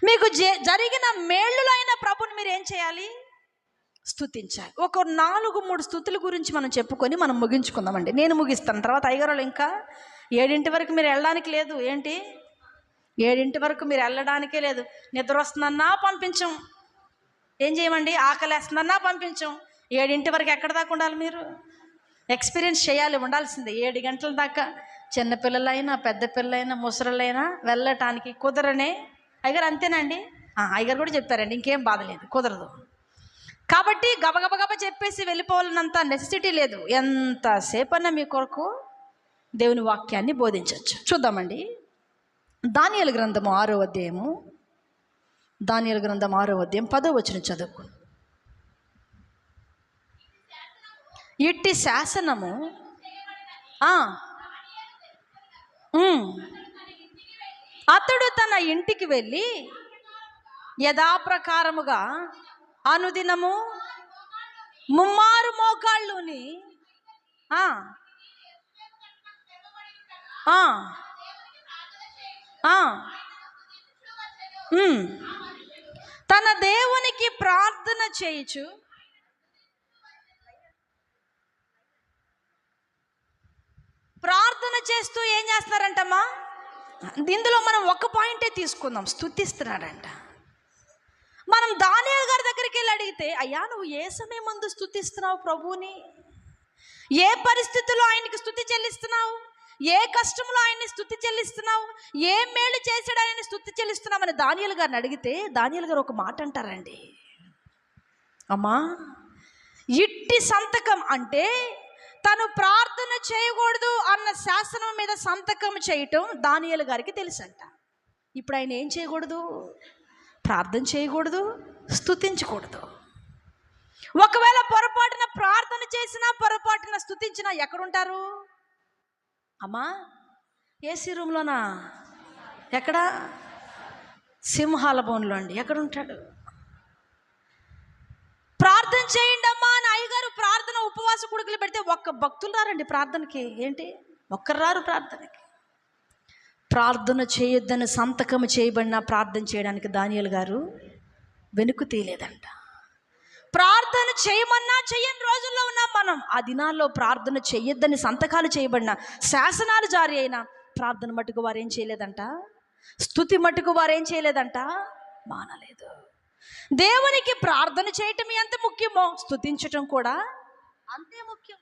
మీకు జరిగిన మేళ్ళులైన ప్రభుని మీరు ఏం చేయాలి? స్తుతించాలి. ఒక 4-3 స్తుతుల గురించి మనం చెప్పుకొని మనం ముగించుకుందామండి. నేను ముగిస్తాను, తర్వాత అయ్యగారు ఇంకా 7 వరకు మీరు వెళ్ళడానికి లేదు. ఏంటి 7 వరకు మీరు వెళ్ళడానికే లేదు. నిద్ర వస్తుందన్నా పంపించం, ఏం చేయమండి, ఆకలేస్తుందన్నా పంపించం. 7 వరకు ఎక్కడ దాకా ఉండాలి? మీరు ఎక్స్పీరియన్స్ చేయాలి, ఉండాల్సిందే. 7 గంటల దాకా చిన్నపిల్లలైనా పెద్ద పిల్లలైనా ముసరులైనా వెళ్ళటానికి కుదరనే. అయ్యగారు అంతేనండి? అయ్యగారు కూడా చెప్పారండి, ఇంకేం బాధ లేదు, కుదరదు. కాబట్టి గబగబగబ చెప్పేసి వెళ్ళిపోవాలన్నంత నెసెసిటీ లేదు. ఎంతసేపన్నా మీ కొరకు దేవుని వాక్యాన్ని బోధించవచ్చు. చూద్దామండి. దానియేలు గ్రంథము 6వ అధ్యాయము, దానియేలు గ్రంథం 6వ అధ్యాయం 10వ వచనం చదువు. ఇట్టి శాసనము అతడు తన ఇంటికి వెళ్ళి యథాప్రకారముగా అనుదినము 3 మోకాళ్ళుని తన దేవునికి ప్రార్థన చేయుచు ప్రార్థన చేస్తూ ఏం చేస్తున్నారంటమ్మా? ఇందులో మనం ఒక పాయింటే తీసుకుందాం, స్తుతిస్తున్నాడంట. మనం దానియేలు గారి దగ్గరికి వెళ్ళి అడిగితే, అయ్యా నువ్వు ఏ సమయం ముందు స్తుతిస్తున్నావు ప్రభువుని? ఏ పరిస్థితుల్లో ఆయనకి స్తుతి చెల్లిస్తున్నావు? ఏ కష్టంలో ఆయన్ని స్తుతి చెల్లిస్తున్నావు? ఏ మేలు చేసాడు ఆయన్ని స్తుతి చెల్లిస్తున్నావు అని దానియేలు గారిని అడిగితే, దానియేలు గారు ఒక మాట అంటారండి, అమ్మా ఇట్టి సంతకం అంటే తను ప్రార్థన చేయకూడదు అన్న శాసనం మీద సంతకం చేయటం దానియేలు గారికి తెలుసంట. ఇప్పుడు ఆయన ఏం చేయకూడదు? ప్రార్థన చేయకూడదు, స్తుతించకూడదు. ఒకవేళ పొరపాటున ప్రార్థన చేసినా పొరపాటున స్తుతించినా ఎక్కడుంటారు అమ్మా? ఏసీ రూమ్లోనా? ఎక్కడ? సింహాల బోన్లో అండి. ఎక్కడుంటాడు? ప్రార్థన చేయండి అమ్మా అని అయ్యగారు ప్రార్థన ఉపవాస కుడుకులు పెడితే ఒక్క భక్తులు రారండి ప్రార్థనకి. ఏంటి, ఒక్కరు రారు ప్రార్థనకి. ప్రార్థన చేయొద్దని సంతకం చేయబడిన ప్రార్థన చేయడానికి దానియేలు గారు వెనుక తీయలేదంట. ప్రార్థన చేయమన్నా చెయ్యని రోజుల్లో ఉన్నాం మనం. ఆ దినాల్లో ప్రార్థన చేయొద్దని సంతకాలు చేయబడిన, శాసనాలు జారీ అయిన ప్రార్థన మటుకు వారు ఏం చేయలేదంట, స్తుతి మటుకు వారు ఏం చేయలేదంట, మానలేదు. దేవునికి ప్రార్థన చేయటం ఎంత ముఖ్యమో స్తుతించటం కూడా అంతే ముఖ్యం.